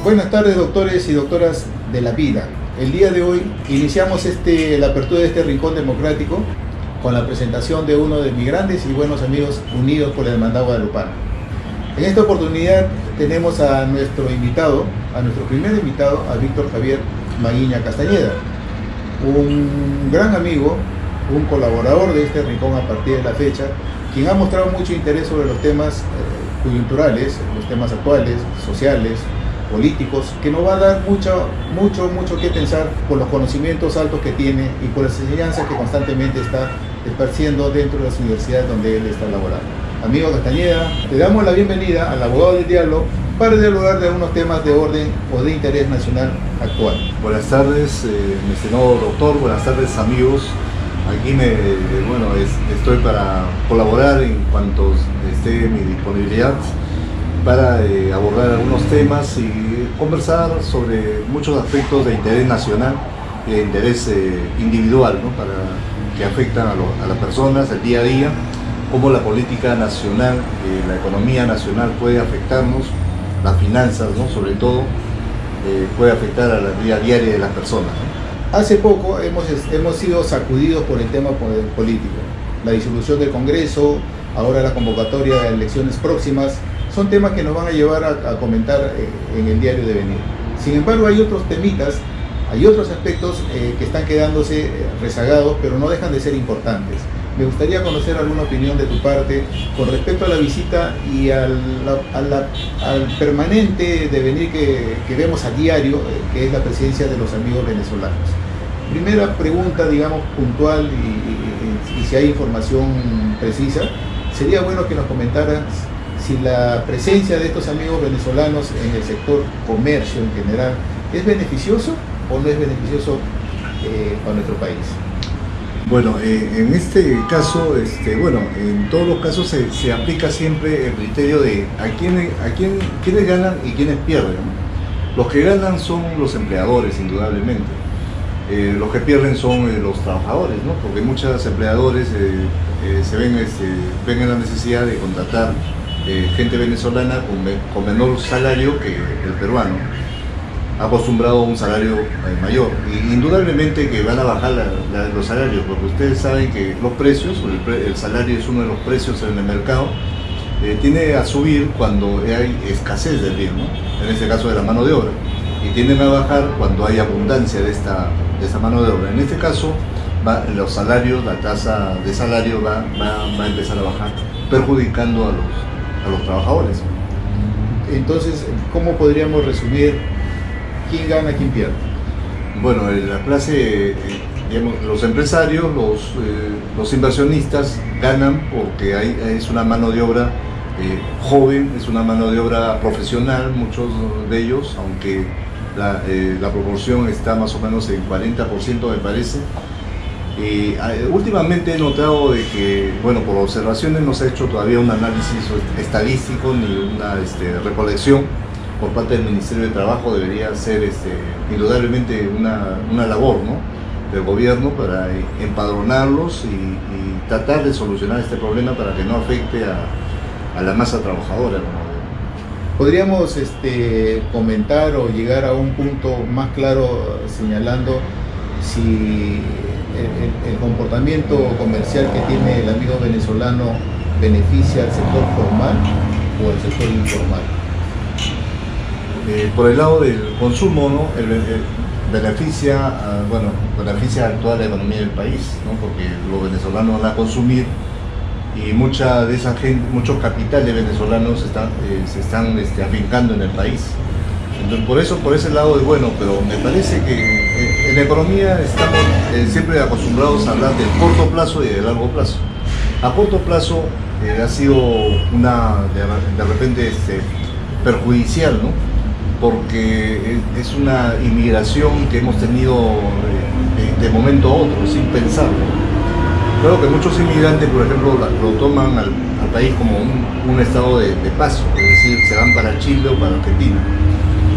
Buenas tardes, doctores y doctoras de la vida. El día de hoy iniciamos la apertura de este rincón democrático con la presentación de uno de mis grandes y buenos amigos unidos por la Hermandad Guadalupana. En esta oportunidad tenemos a nuestro primer invitado, a Víctor Javier Maguiña Castañeda, un gran amigo, un colaborador de este rincón a partir de la fecha, quien ha mostrado mucho interés sobre los temas coyunturales, los temas actuales, sociales, políticos, que nos va a dar mucho que pensar por los conocimientos altos que tiene y por las enseñanzas que constantemente está esparciendo dentro de las universidades donde él está laborando. Amigo Castañeda, te damos la bienvenida al Abogado del Diablo para dialogar de algunos temas de orden o de interés nacional actual. Buenas tardes, mi estimado doctor, buenas tardes amigos. Aquí estoy para colaborar en cuanto esté mi disponibilidad para abordar algunos temas y conversar sobre muchos aspectos de interés nacional y de interés individual, ¿no? Para que afectan a las personas el día a día, cómo la política nacional, la economía nacional puede afectarnos, las finanzas, ¿no? Sobre todo, puede afectar a la vida diaria de las personas, ¿no? Hace poco hemos sido sacudidos por el tema político, la disolución del Congreso, ahora la convocatoria de elecciones próximas, son temas que nos van a llevar a comentar en el diario de venir. Sin embargo, hay otros temitas, hay otros aspectos que están quedándose rezagados, pero no dejan de ser importantes. Me gustaría conocer alguna opinión de tu parte con respecto a la visita y al permanente devenir que vemos a diario, que es la presencia de los amigos venezolanos. Primera pregunta, digamos, puntual y si hay información precisa, sería bueno que nos comentaras si la presencia de estos amigos venezolanos en el sector comercio en general es beneficioso o no es beneficioso para nuestro país. Bueno, en este caso, en todos los casos se aplica siempre el criterio de quiénes ganan y quiénes pierden. Los que ganan son los empleadores, indudablemente. Los que pierden son los trabajadores, ¿no? Porque muchos empleadores ven en la necesidad de contratar gente venezolana con menor salario que el peruano, acostumbrado a un salario mayor. Y indudablemente que van a bajar los salarios, porque ustedes saben que los precios, el salario es uno de los precios en el mercado, tiende a subir cuando hay escasez del bien, ¿no? En este caso de la mano de obra, y tienden a bajar cuando hay abundancia de esta mano de obra. En este caso, los salarios, la tasa de salario va a empezar a bajar, perjudicando a los trabajadores. Entonces, ¿cómo podríamos resumir quién gana, quién pierde? Bueno, la clase, los empresarios, los inversionistas ganan porque es una mano de obra joven, es una mano de obra profesional, muchos de ellos, aunque la proporción está más o menos en 40%, me parece. Últimamente he notado de que, bueno, por observaciones no se ha hecho todavía un análisis estadístico ni una recolección por parte del Ministerio de Trabajo. Debería ser indudablemente una labor, ¿no?, del gobierno para empadronarlos y tratar de solucionar este problema para que no afecte a la masa trabajadora, ¿no? ¿Podríamos comentar o llegar a un punto más claro señalando si el comportamiento comercial que tiene el amigo venezolano beneficia al sector formal o al sector informal? Por el lado del consumo, ¿no?, beneficia a toda la economía del país, ¿no?, porque los venezolanos van a consumir y mucha de esa gente, muchos capitales venezolanos se están afincando en el país. Entonces, por ese lado es bueno, pero me parece que en la economía estamos siempre acostumbrados a hablar del corto plazo y del largo plazo. A corto plazo ha sido de repente perjudicial, ¿no?, porque es una inmigración que hemos tenido de momento a otro, sin pensarlo. Creo que muchos inmigrantes, por ejemplo, lo toman al país como un estado de paso, es decir, se van para Chile o para Argentina,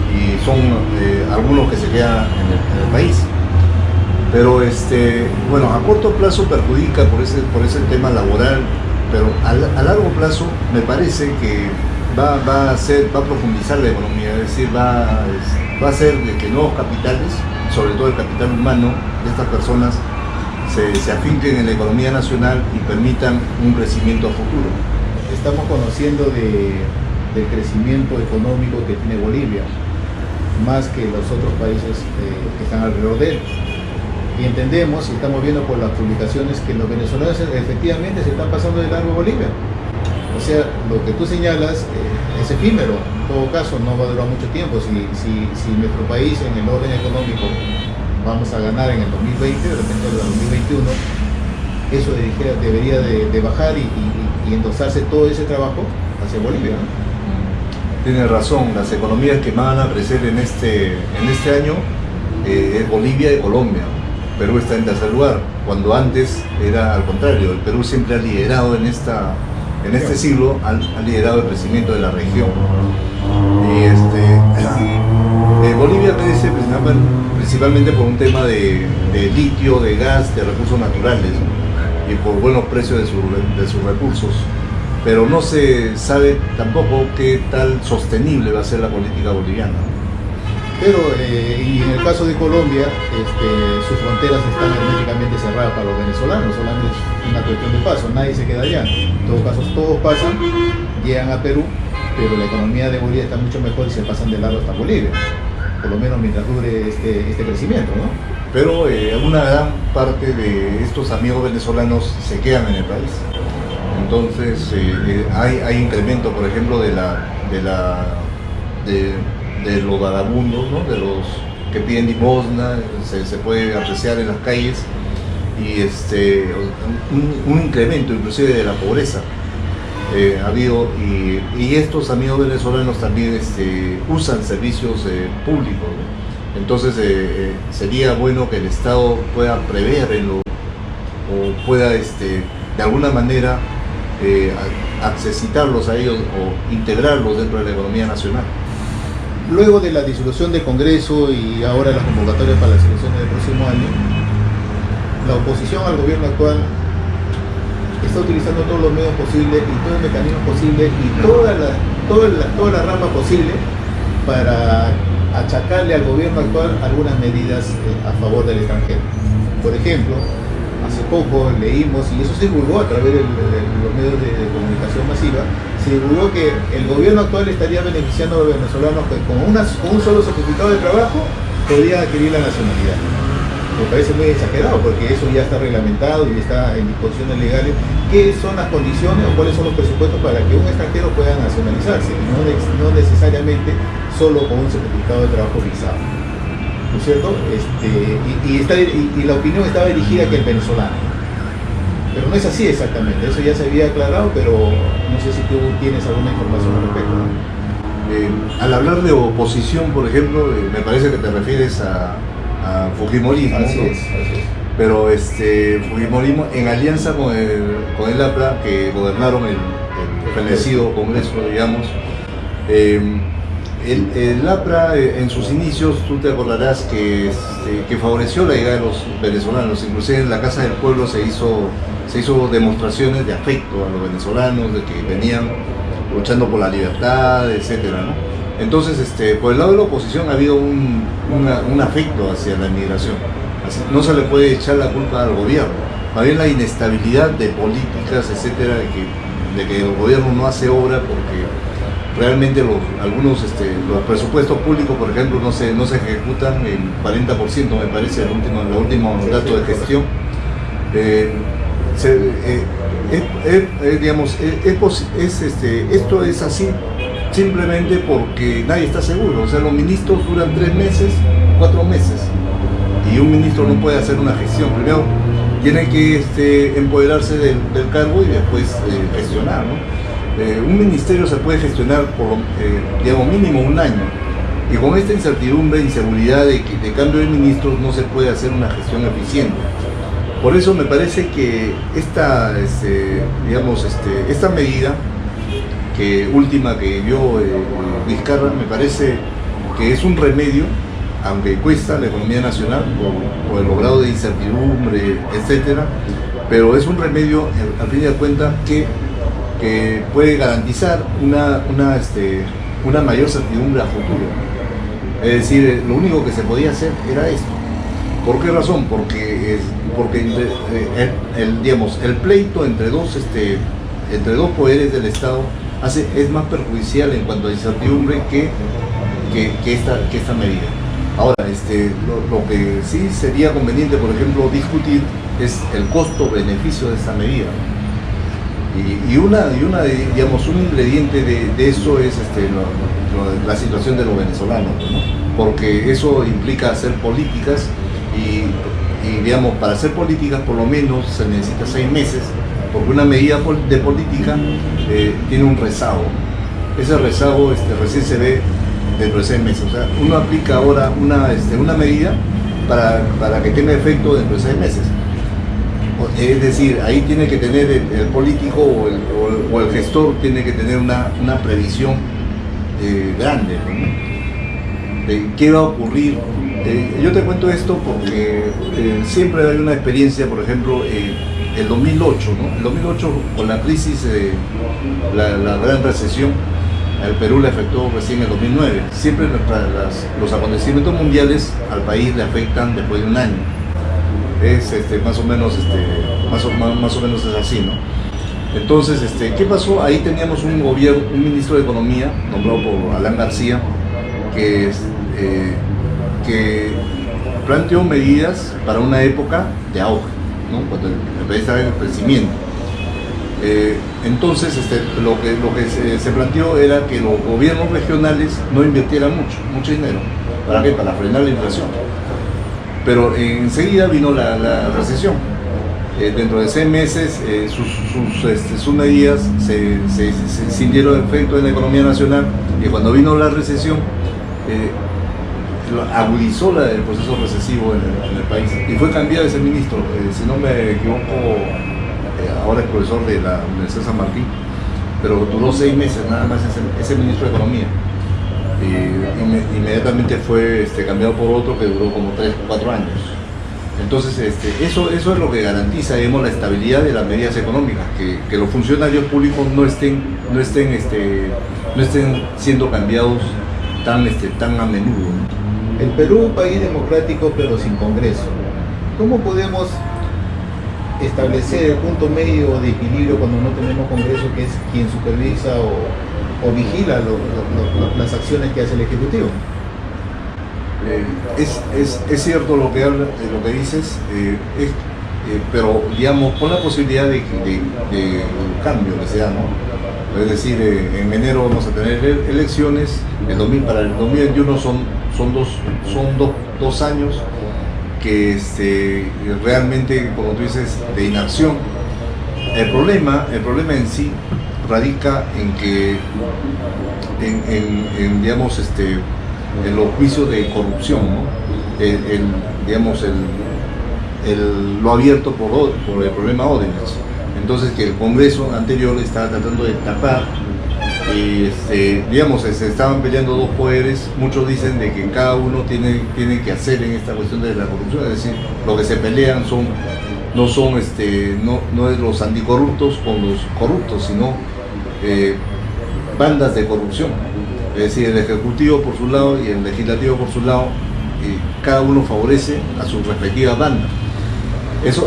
y son algunos que se quedan en el país. Pero a corto plazo perjudica por ese tema laboral, pero a largo plazo me parece que va a profundizar la economía, es decir, va a hacer de que nuevos capitales, sobre todo el capital humano de estas personas, se afinquen en la economía nacional y permitan un crecimiento a futuro. Estamos conociendo del crecimiento económico que tiene Bolivia, más que los otros países que están alrededor de él. Y entendemos y estamos viendo por las publicaciones que los venezolanos efectivamente se están pasando de largo Bolivia. O sea, lo que tú señalas es efímero, en todo caso no va a durar mucho tiempo. Si nuestro país en el orden económico vamos a ganar en el 2020, de repente en el 2021, eso debería de bajar y endosarse todo ese trabajo hacia Bolivia, ¿no? Tiene razón, las economías que más van a crecer en este año es Bolivia y Colombia. Perú está en tercer lugar, cuando antes era al contrario. El Perú siempre ha liderado en este siglo, ha liderado el crecimiento de la región. Y Bolivia crece principalmente por un tema de litio, de gas, de recursos naturales, ¿no? Y por buenos precios de sus recursos. Pero no se sabe tampoco qué tal sostenible va a ser la política boliviana. Pero, y en el caso de Colombia, sus fronteras están herméticamente cerradas para los venezolanos, solamente es una cuestión de paso, nadie se queda allá. En todo caso, todos pasan, llegan a Perú, pero la economía de Bolivia está mucho mejor y se pasan de largo hasta Bolivia, por lo menos mientras dure este crecimiento, ¿no? Pero una gran parte de estos amigos venezolanos se quedan en el país. Entonces hay incremento, por ejemplo, de los vagabundos, ¿no? De los que piden limosna, se puede apreciar en las calles, y un incremento inclusive de la pobreza ha habido, y estos amigos venezolanos también usan servicios públicos, ¿no? Entonces sería bueno que el Estado pueda preverlo o pueda de alguna manera accesitarlos a ellos o integrarlos dentro de la economía nacional. Luego de la disolución del Congreso y ahora las convocatorias para las elecciones del próximo año, la oposición al gobierno actual está utilizando todos los medios posibles y todos los mecanismos posibles y toda la rama posible para achacarle al gobierno actual algunas medidas a favor del extranjero. Por ejemplo, hace poco leímos, y eso se divulgó a través de los medios de comunicación masiva, se divulgó que el gobierno actual estaría beneficiando a los venezolanos que con un solo certificado de trabajo podían adquirir la nacionalidad. Me parece muy exagerado porque eso ya está reglamentado y está en disposiciones legales. ¿Qué son las condiciones o cuáles son los presupuestos para que un extranjero pueda nacionalizarse? No necesariamente solo con un certificado de trabajo visado, ¿no es cierto? Y la opinión estaba dirigida hacia el venezolano. Pero no es así exactamente, eso ya se había aclarado, pero no sé si tú tienes alguna información al respecto, ¿no? Al hablar de oposición, por ejemplo, me parece que te refieres a Fujimorismo, así ¿no? es. Pero Fujimorismo en alianza con el APRA, que gobernaron el fenecido Congreso, digamos. El APRA en sus inicios, tú te acordarás que favoreció la llegada de los venezolanos. Inclusive en la Casa del Pueblo se hizo demostraciones de afecto a los venezolanos, de que venían luchando por la libertad, etcétera, ¿no? Entonces, por el lado de la oposición ha habido un afecto hacia la inmigración. Así, no se le puede echar la culpa al gobierno. Más bien la inestabilidad de políticas, etcétera, de que el gobierno no hace obra porque realmente los presupuestos públicos, por ejemplo, no se ejecutan el 40%, me parece, el último dato de gestión. Esto es así simplemente porque nadie está seguro. O sea, los ministros duran 3 meses, 4 meses, y un ministro no puede hacer una gestión. Primero tiene que empoderarse del cargo y después gestionar, ¿no? Un ministerio se puede gestionar por mínimo un año, y con esta incertidumbre, inseguridad de cambio de ministros no se puede hacer una gestión eficiente. Por eso me parece que esta medida última que dio Vizcarra, me parece que es un remedio, aunque cuesta la economía nacional por el grado de incertidumbre, etcétera, pero es un remedio al fin de cuentas que que puede garantizar una mayor certidumbre a futuro. Es decir, lo único que se podía hacer era esto. ¿Por qué razón? Porque el pleito entre dos poderes del Estado es más perjudicial en cuanto a incertidumbre que esta medida. Ahora, lo que sí sería conveniente, por ejemplo, discutir es el costo-beneficio de esta medida. Y un ingrediente de eso es la situación de los venezolanos, ¿no? Porque eso implica hacer políticas y digamos, para hacer políticas por lo menos se necesita 6 meses, porque una medida de política tiene un rezago. Ese rezago recién se ve dentro de 6 meses. O sea, uno aplica ahora una medida para que tenga efecto dentro de 6 meses. Es decir, ahí tiene que tener el político o el gestor tiene que tener una previsión grande, ¿no? De qué va a ocurrir. Yo te cuento esto porque siempre hay una experiencia, por ejemplo, el 2008, ¿no? El 2008 con la crisis, la gran recesión, al Perú le afectó recién en el 2009. Siempre los acontecimientos mundiales al país le afectan después de un año. Es más o menos es así, ¿no? Entonces, ¿qué pasó? Ahí teníamos un ministro de Economía nombrado por Alan García que planteó medidas para una época de auge, ¿no? Cuando el país estaba en el crecimiento. Entonces, lo que se planteó era que los gobiernos regionales no invirtieran mucho dinero. ¿Para qué? Para frenar la inflación. Pero enseguida vino la recesión. Dentro de 6 meses sus medidas se sintieron efecto en la economía nacional, y cuando vino la recesión agudizó el proceso recesivo en el país y fue cambiado ese ministro. Si no me equivoco, ahora es profesor de la Universidad de San Martín, pero duró 6 meses nada más ese ministro de Economía. Inmediatamente fue cambiado por otro que duró como 3 o 4 años. Entonces eso es lo que garantiza, digamos, la estabilidad de las medidas económicas, que los funcionarios públicos no estén siendo cambiados tan a menudo, ¿no? El Perú, un país democrático pero sin Congreso. ¿Cómo podemos establecer el punto medio de equilibrio cuando no tenemos Congreso, que es quien supervisa o vigila las acciones que hace el Ejecutivo? Es cierto lo que dices, pero digamos con la posibilidad de un cambio que sea, ¿no? Es decir, en enero vamos a tener elecciones, para el 2021 son dos años que realmente, como tú dices, de inacción. El problema en sí radica en que digamos, en los juicios de corrupción, ¿no? Lo abierto por el problema Odebrecht. Entonces, que el Congreso anterior estaba tratando de tapar, y digamos, se estaban peleando dos poderes. Muchos dicen de que cada uno tiene que hacer en esta cuestión de la corrupción, es decir, lo que se pelean no es los anticorruptos con los corruptos, sino bandas de corrupción. Es decir, el Ejecutivo por su lado y el Legislativo por su lado, cada uno favorece a su respectiva banda. Eso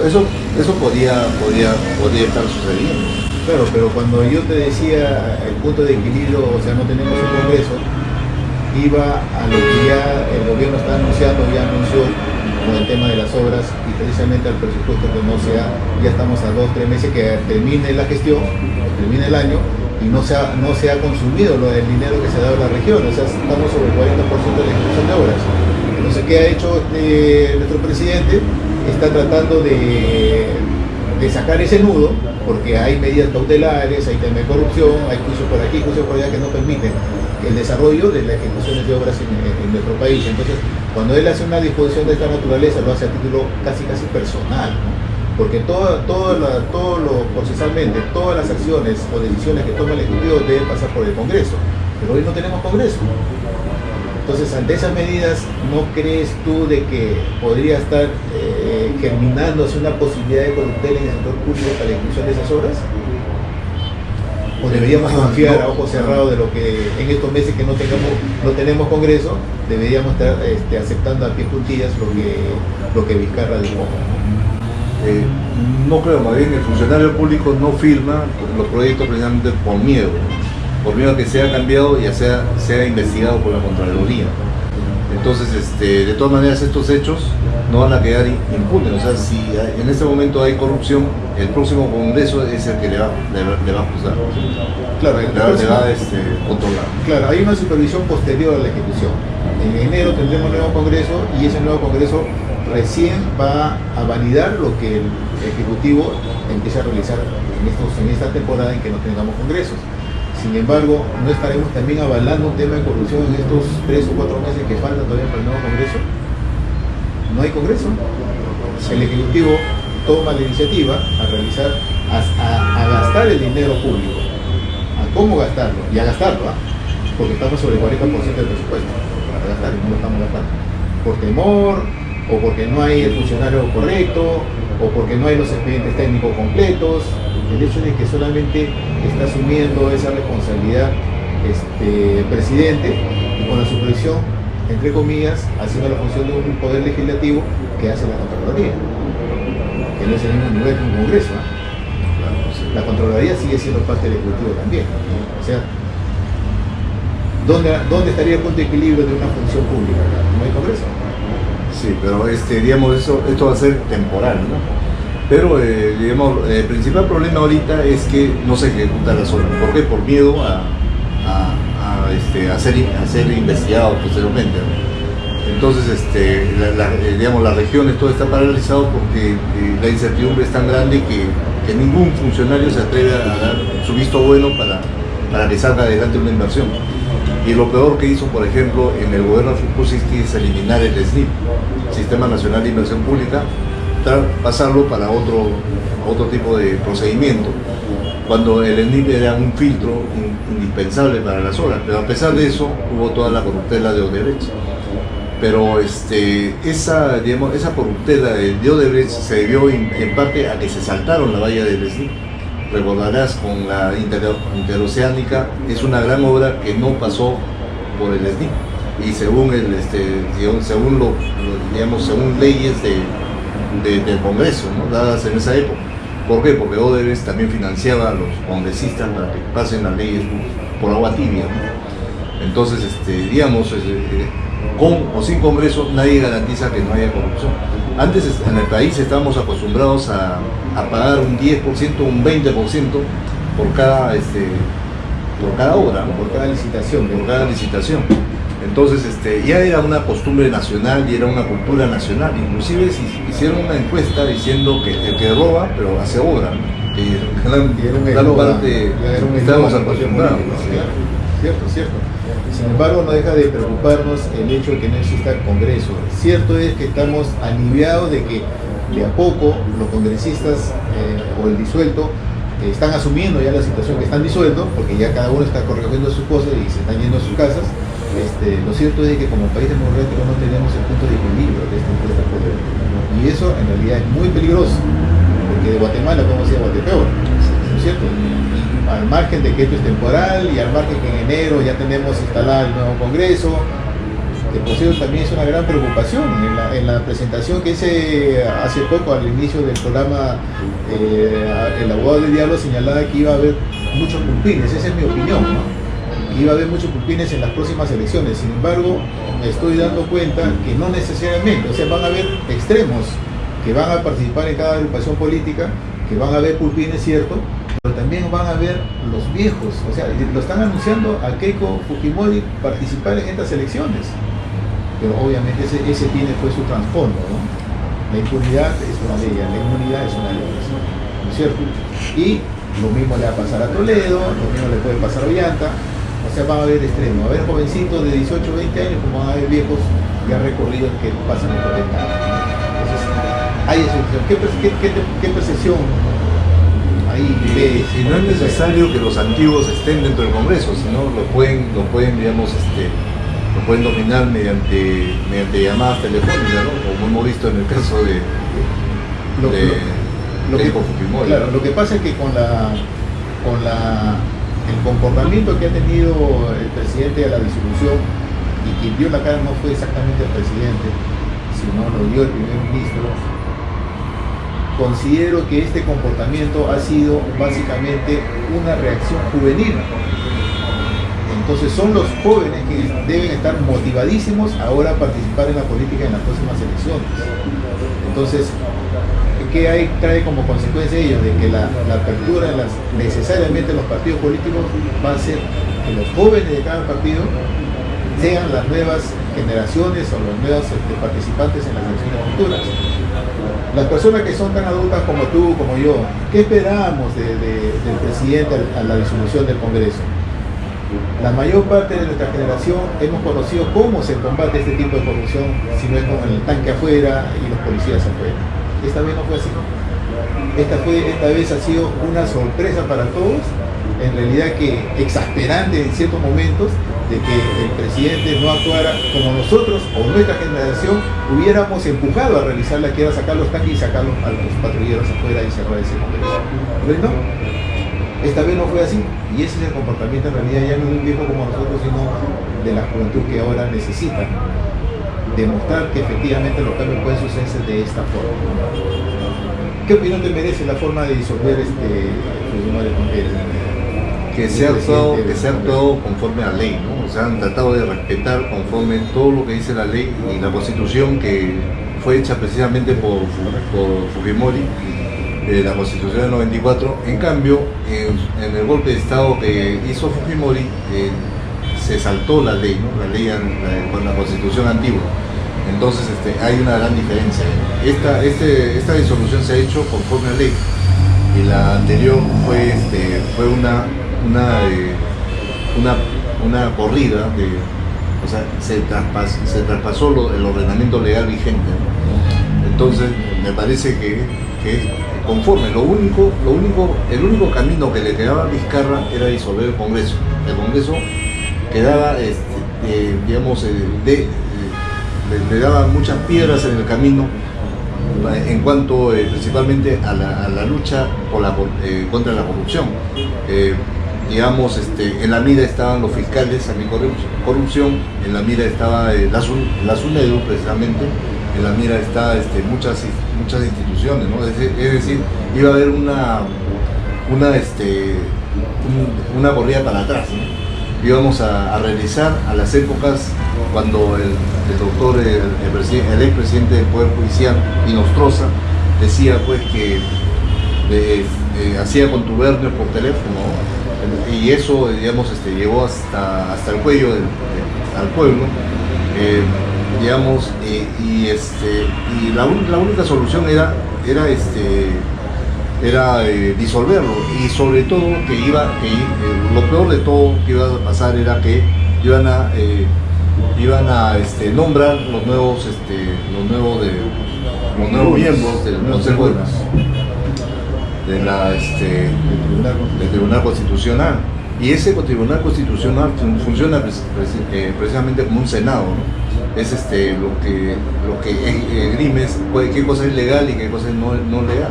podría estar sucediendo. Claro, pero cuando yo te decía el punto de equilibrio, o sea, no tenemos un Congreso, iba a lo que ya el gobierno está anunciando, ya anunció con el tema de las obras y precisamente al presupuesto que no sea, ya estamos a 2-3 meses que termine la gestión, termine el año y no se ha consumido el dinero que se ha dado a la región, o sea, estamos sobre el 40% de la ejecución de obras. Entonces, ¿qué ha hecho nuestro presidente? Está tratando de sacar ese nudo, porque hay medidas cautelares, hay tema de corrupción, hay juicios por aquí, juicios por allá que no permiten el desarrollo de las ejecuciones de obras en nuestro país. Entonces, cuando él hace una disposición de esta naturaleza, lo hace a título casi personal, ¿no? Porque procesalmente, todas las acciones o decisiones que toma el Ejecutivo deben pasar por el Congreso, pero hoy no tenemos Congreso. Entonces, ante esas medidas, ¿no crees tú de que podría estar germinándose una posibilidad de corruptela en el sector público para la ejecución de esas obras? o deberíamos confiar a ojos cerrados de lo que en estos meses que no tenemos Congreso, deberíamos estar aceptando a pie juntillas lo que Vizcarra dijo. No creo, más bien el funcionario público no firma los proyectos precisamente por miedo a que sea cambiado y sea investigado por la Contraloría. Entonces, de todas maneras, estos hechos no van a quedar impunes. O sea, si en este momento hay corrupción, el próximo Congreso es el que le va a juzgar. Claro, le va a controlar. Claro, hay una supervisión posterior a la ejecución. En enero tendremos un nuevo Congreso y ese nuevo Congreso recién va a validar lo que el Ejecutivo empieza a realizar en esta temporada en que no tengamos Congresos. Sin embargo, ¿no estaremos también avalando un tema de corrupción en estos 3 o 4 meses que faltan todavía para el nuevo Congreso? No hay Congreso. El Ejecutivo toma la iniciativa a gastar el dinero público, a cómo gastarlo, y a gastarlo, porque estamos sobre el 40% del presupuesto para gastar y no lo estamos gastando. Por temor, o porque no hay el funcionario correcto, o porque no hay los expedientes técnicos completos. El hecho de que solamente está asumiendo esa responsabilidad el presidente y con la supervisión, entre comillas, haciendo la función de un poder legislativo que hace la Contraloría, que no es el mismo nivel que un Congreso. La Contraloría sigue siendo parte del Ejecutivo también. O sea, ¿dónde estaría el punto de equilibrio de una función pública? No hay Congreso. Sí, pero digamos, esto va a ser temporal, ¿no? Pero, digamos, el principal problema ahorita es que no se ejecuta la zona. ¿Por qué? Por miedo a ser investigado posteriormente, ¿no? Entonces, digamos, las regiones todo está paralizado porque la incertidumbre es tan grande que ningún funcionario se atreve a dar su visto bueno para que salga adelante una inversión. Y lo peor que hizo, por ejemplo, en el gobierno de Fujimori es eliminar el SNIP, Sistema Nacional de Inversión Pública, pasarlo para otro tipo de procedimiento, cuando el SNIP era un filtro indispensable para las obras. Pero a pesar de eso, hubo toda la corruptela de Odebrecht. Pero esa corruptela de Odebrecht se debió en parte a que se saltaron la valla del SNIP. Recordarás, con la interoceánica es una gran obra que no pasó por el SNIP, y según leyes del Congreso, ¿no?, dadas en esa época. ¿Por qué? Porque Odebrecht también financiaba a los congresistas para que pasen las leyes por agua tibia, ¿no? Entonces, con o sin Congreso nadie garantiza que no haya corrupción. Antes en el país estábamos acostumbrados a pagar un 10%, un 20% por cada obra, ¿no? Por cada licitación. Entonces, ya era una costumbre nacional y era una cultura nacional. Inclusive hicieron una encuesta diciendo que el que roba, pero hace obra, ¿no? Que gran parte estábamos acostumbrados, ¿no? Cierto. Sin embargo, no deja de preocuparnos el hecho de que no exista Congreso. Cierto es que estamos aliviados de que de a poco los congresistas o el disuelto están asumiendo ya la situación que están disueltos, porque ya cada uno está corrigiendo sus cosas y se están yendo a sus casas. Lo cierto es que como país democrático no tenemos el punto de equilibrio de este poder. Y eso en realidad es muy peligroso, porque de Guatemala podemos ir a Guatepeor, ¿no es cierto? Y al margen de que esto es temporal y al margen que en enero ya tenemos instalado el nuevo Congreso, que por cierto también es una gran preocupación. En la presentación que hice hace poco al inicio del programa, el abogado de diálogo señalaba que iba a haber muchos pulpines, esa es mi opinión, ¿no? Iba a haber muchos pulpines en las próximas elecciones. Sin embargo, me estoy dando cuenta que no necesariamente, o sea, van a haber extremos que van a participar en cada agrupación política, que van a haber pulpines, cierto, pero también van a haber los viejos, o sea, lo están anunciando a Keiko Fujimori participar en estas elecciones, pero obviamente ese tiene pues su trasfondo, ¿no? La impunidad es una ley, la inmunidad es una ley, ¿no es cierto? Y lo mismo le va a pasar a Toledo, lo mismo le puede pasar a Ollanta. O sea, va a haber extremos, va a haber jovencitos de 18 o 20 años como van a haber viejos ya recorridos que pasan el 40 años. Entonces, hay excepción. ¿Qué percepción ahí ves? Y no es necesario que los antiguos estén dentro del Congreso, sino lo pueden dominar mediante llamadas telefónicas, ¿no? Como hemos visto en el caso de Keiko Fujimori. Claro, lo que pasa es que con la el comportamiento que ha tenido el presidente a la disolución, y quien dio la cara no fue exactamente el presidente, sino lo dio el primer ministro, considero que este comportamiento ha sido básicamente una reacción juvenil. Entonces son los jóvenes que deben estar motivadísimos ahora a participar en la política en las próximas elecciones. Entonces, ¿qué trae como consecuencia ello? De que la apertura necesariamente los partidos políticos va a ser que los jóvenes de cada partido sean las nuevas generaciones o los nuevos participantes en las elecciones futuras. Las personas que son tan adultas como tú, como yo, ¿qué esperábamos del presidente a la disolución del Congreso? La mayor parte de nuestra generación hemos conocido cómo se combate este tipo de corrupción, si no es con el tanque afuera y los policías afuera. Esta vez no fue así. Esta vez ha sido una sorpresa para todos, en realidad que exasperante en ciertos momentos, de que el presidente no actuara como nosotros o nuestra generación hubiéramos empujado a realizarla, que era sacar los tanques y sacar a los patrulleros afuera y cerrar ese Congreso. Pero no, esta vez no fue así, y ese es el comportamiento en realidad ya no de un viejo como nosotros, sino de la juventud que ahora necesita demostrar que efectivamente los cambios pueden sucederse de esta forma. ¿Qué opinión te merece la forma de disolver que se ha actuado conforme a la ley, ¿no? O sea, han tratado de respetar conforme todo lo que dice la ley y la Constitución, que fue hecha precisamente por Fujimori, la Constitución del 94. En cambio, en el golpe de Estado que hizo Fujimori, se saltó la ley, ¿no? La ley con la Constitución antigua. Entonces hay una gran diferencia. Esta disolución se ha hecho conforme a ley, y la anterior fue una corrida o sea, se traspasó el ordenamiento legal vigente, ¿no? Entonces me parece que conforme, el único camino que le quedaba a Vizcarra era disolver el Congreso. El Congreso quedaba, digamos, le daba muchas piedras en el camino en cuanto principalmente a la lucha contra la corrupción. Digamos, en la mira estaban los fiscales anticorrupción, en la mira estaba la SUNEDU precisamente, en la mira está muchas instituciones, ¿no? Es decir, iba a haber una corrida para atrás, ¿no? Íbamos a regresar a las épocas cuando el expresidente del Poder Judicial, Inostroza, decía pues que hacía contubernios por teléfono, ¿no? Y eso, digamos, llegó hasta el cuello al pueblo, digamos, y la única solución era disolverlo, y sobre todo lo peor de todo que iba a pasar era que iban a nombrar los nuevos miembros del Consejo del Tribunal Constitucional, y ese Tribunal Constitucional funciona precisamente como un Senado, ¿no? Es lo que esgrime qué cosa es legal y qué cosa es no legal,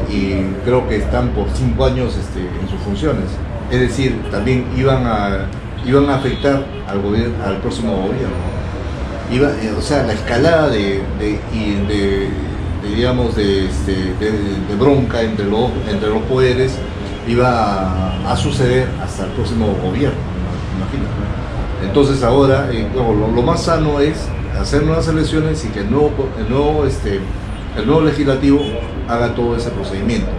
y creo que están por 5 años en sus funciones. Es decir, también iban a afectar al próximo gobierno. O sea, la escalada de bronca entre los poderes iba a suceder hasta el próximo gobierno, imagínate. Entonces ahora lo más sano es hacer nuevas elecciones y que el nuevo legislativo haga todo ese procedimiento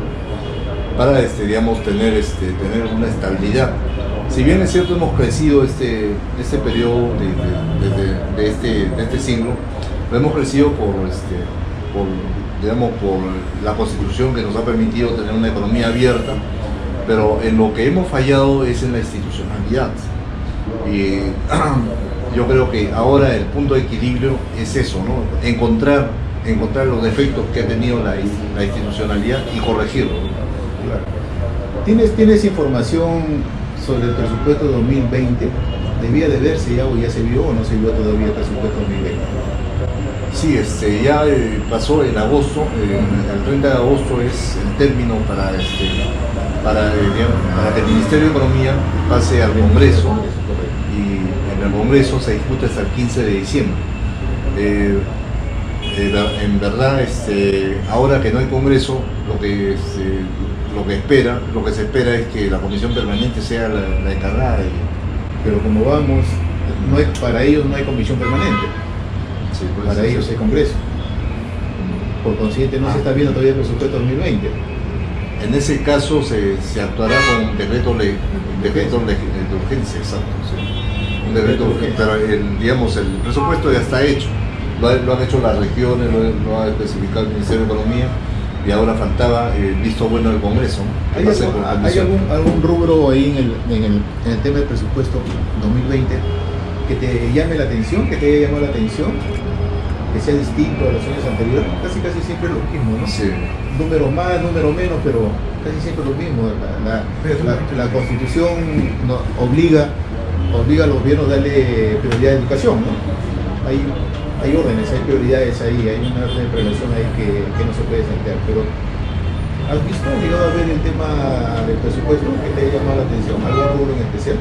para tener una estabilidad. Si bien es cierto, hemos crecido este periodo de este siglo, lo hemos crecido por la Constitución, que nos ha permitido tener una economía abierta, pero en lo que hemos fallado es en la institucionalidad. Y yo creo que ahora el punto de equilibrio es eso, ¿no? Encontrar los defectos que ha tenido la institucionalidad y corregirlos. Claro. ¿Tienes información sobre el presupuesto 2020? ¿Debía de verse ya, o ya se vio, o no se vio todavía el presupuesto 2020? Sí, ya pasó en agosto, el 30 de agosto es el término para que el Ministerio de Economía pase al Congreso, y en el Congreso se discute hasta el 15 de diciembre. En verdad, ahora que no hay Congreso, lo que se espera es que la Comisión Permanente sea la encargada. Pero como vamos, para ellos no hay comisión permanente, Sí, pues, para ellos hay Congreso. Por consiguiente no se está viendo todavía el presupuesto 2020. En ese caso se actuará con un decreto de urgencia, exacto. Sí. Un decreto de urgencia, pero el presupuesto ya está hecho. Lo han hecho las regiones, lo ha especificado el Ministerio de Economía, y ahora faltaba el visto bueno del Congreso, ¿no? ¿Hay algún rubro ahí en el tema del presupuesto 2020 que te llame la atención, que te haya llamado la atención, que sea distinto a los años anteriores? Casi siempre es lo mismo, ¿no? Sí. Números más, números menos, pero casi siempre lo mismo. La Constitución obliga a los gobiernos a darle prioridad a la educación, ¿no? Hay órdenes, hay prioridades ahí, hay una orden de relación ahí que no se puede saltear. Pero ¿has visto, llegado a ver el tema del presupuesto que te haya llamado la atención? ¿Algún rubro en especial?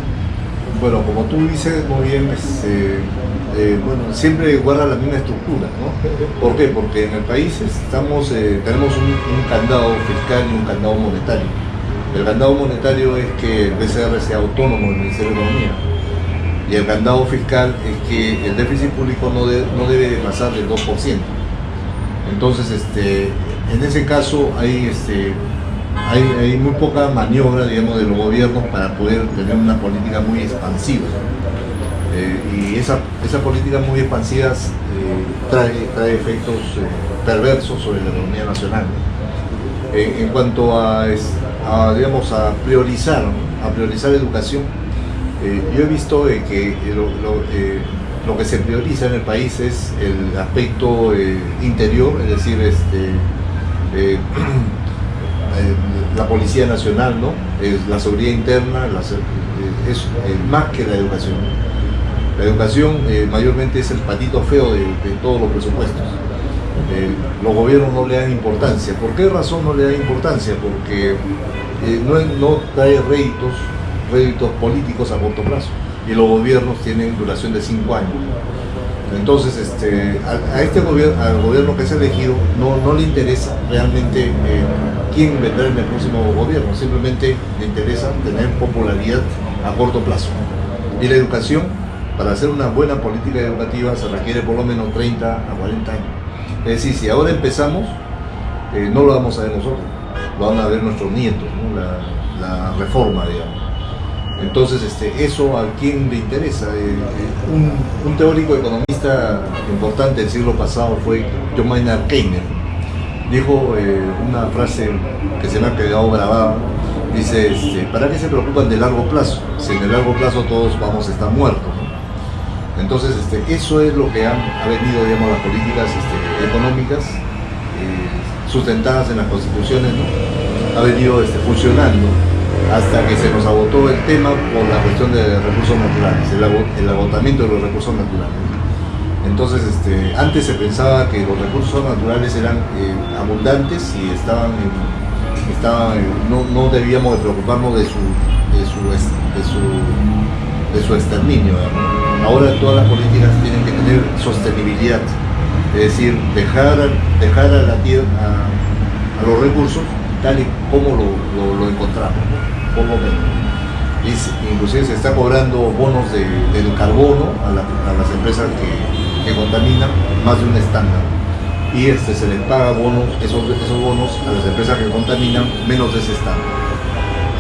Bueno, como tú dices muy bien, siempre guarda la misma estructura, ¿no? ¿Por qué? Porque en el país tenemos un candado fiscal y un candado monetario. El candado monetario es que el BCR sea autónomo del Ministerio de Economía, y el candado fiscal es que el déficit público no debe pasar del 2%. Entonces, en ese caso hay muy poca maniobra, digamos, de los gobiernos para poder tener una política muy expansiva. Y esa política muy expansiva trae efectos perversos sobre la economía nacional. En cuanto a priorizar educación, yo he visto que lo que se prioriza en el país es el aspecto interior, es decir, la Policía Nacional, ¿no? La seguridad interna, es más que la educación. La educación mayormente es el patito feo de todos los presupuestos. Los gobiernos no le dan importancia. ¿Por qué razón no le dan importancia? Porque no trae réditos políticos a corto plazo, y los gobiernos tienen duración de 5 años. Entonces, al gobierno que se ha elegido no le interesa realmente quién vendrá en el próximo gobierno, simplemente le interesa tener popularidad a corto plazo. Y la educación, para hacer una buena política educativa, se requiere por lo menos 30 a 40 años. Es decir, si ahora empezamos, no lo vamos a ver nosotros, lo van a ver nuestros nietos, ¿no? La reforma, digamos. Entonces, eso a quién le interesa. Un teórico economista importante del siglo pasado fue John Maynard Keynes. Dijo una frase que se me ha quedado grabada. Dice, ¿para qué se preocupan de largo plazo? Si en el largo plazo todos vamos a estar muertos, ¿no? Entonces, eso es lo que ha venido, digamos, las políticas económicas sustentadas en las constituciones, ¿no? Ha venido funcionando hasta que se nos agotó el tema por la cuestión de recursos naturales, el agotamiento de los recursos naturales. Entonces, antes se pensaba que los recursos naturales eran abundantes y no debíamos de preocuparnos de su exterminio, ¿no? Ahora todas las políticas tienen que tener sostenibilidad, es decir, dejar a la tierra, a los recursos tal y como lo encontramos, ¿no? Por lo menos. Inclusive se está cobrando bonos del carbono a las empresas que contaminan más de un estándar, y se les paga esos bonos a las empresas que contaminan menos de ese estándar.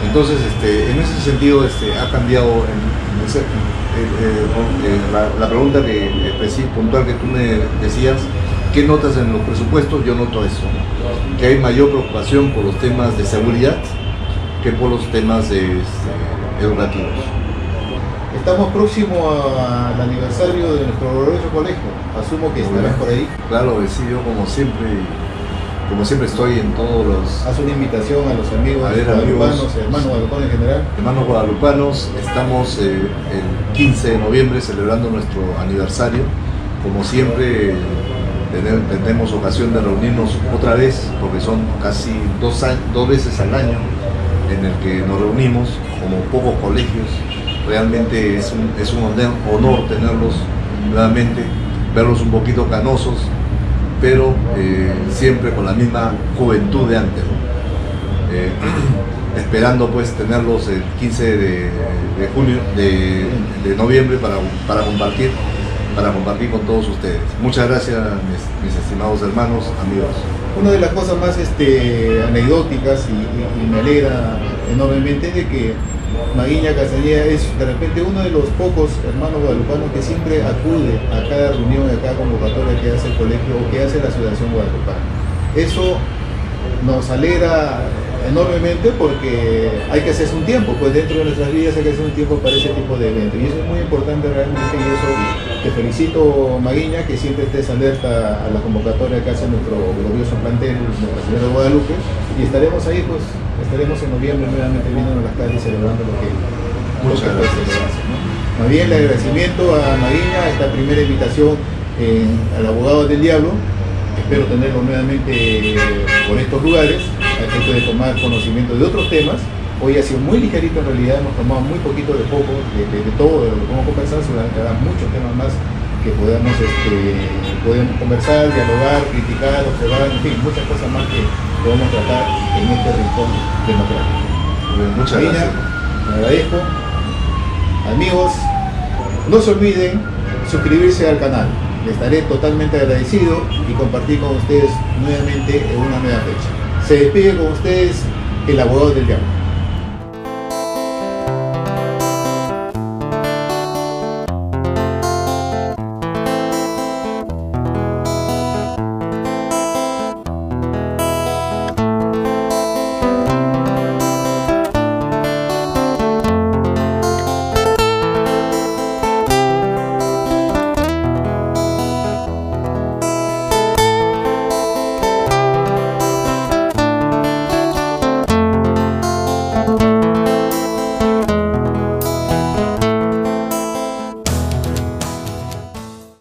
Entonces, en ese sentido, ha cambiado la pregunta puntual que tú me decías. ¿Qué notas en los presupuestos? Yo noto eso, ¿no? Que hay mayor preocupación por los temas de seguridad que por los temas educativos. Estamos próximos al aniversario de nuestro glorioso colegio. Asumo que estarás por ahí. Claro, sí, yo como siempre estoy en todos los... Haz una invitación a los amigos guadalupanos, hermanos guadalupanos en general. Hermanos guadalupanos, estamos el 15 de noviembre celebrando nuestro aniversario. Como siempre, tendremos ocasión de reunirnos otra vez, porque son casi dos veces al año en el que nos reunimos como pocos colegios. Realmente es un honor tenerlos nuevamente, verlos un poquito canosos, pero siempre con la misma juventud de antes, ¿no? Esperando pues tenerlos el 15 de noviembre para compartir con todos ustedes. Muchas gracias, mis estimados hermanos, amigos. Una de las cosas más anecdóticas y me alegra enormemente de que Maguiña Castañeda es de repente uno de los pocos hermanos guadalupanos que siempre acude a cada reunión, a cada convocatoria que hace el colegio o que hace la Asociación Guadalupana. Eso nos alegra enormemente porque hay que hacerse un tiempo, pues dentro de nuestras vidas hay que hacer un tiempo para ese tipo de eventos y eso es muy importante realmente y eso te felicito Maguiña que siempre estés alerta a la convocatoria que hace nuestro glorioso plantel, Nuestra Señora de Guadalupe y estaremos ahí pues, estaremos en noviembre nuevamente viendo las calles celebrando lo que muchas gracias. ¿no? Más bien el agradecimiento a Maguiña, esta primera invitación al abogado del diablo. Espero tenerlo nuevamente por estos lugares, a efecto de tomar conocimiento de otros temas. Hoy ha sido muy ligerito en realidad, hemos tomado muy poquito de poco, de todo, de lo que podemos conversar, seguramente habrá muchos temas más que podemos conversar, dialogar, criticar, observar, en fin, muchas cosas más que podemos tratar en este rincón democrático. Muchas gracias. Me agradezco. Amigos, no se olviden suscribirse al canal. Les estaré totalmente agradecido y compartir con ustedes nuevamente en una nueva fecha. Se despide con ustedes el abogado del diablo.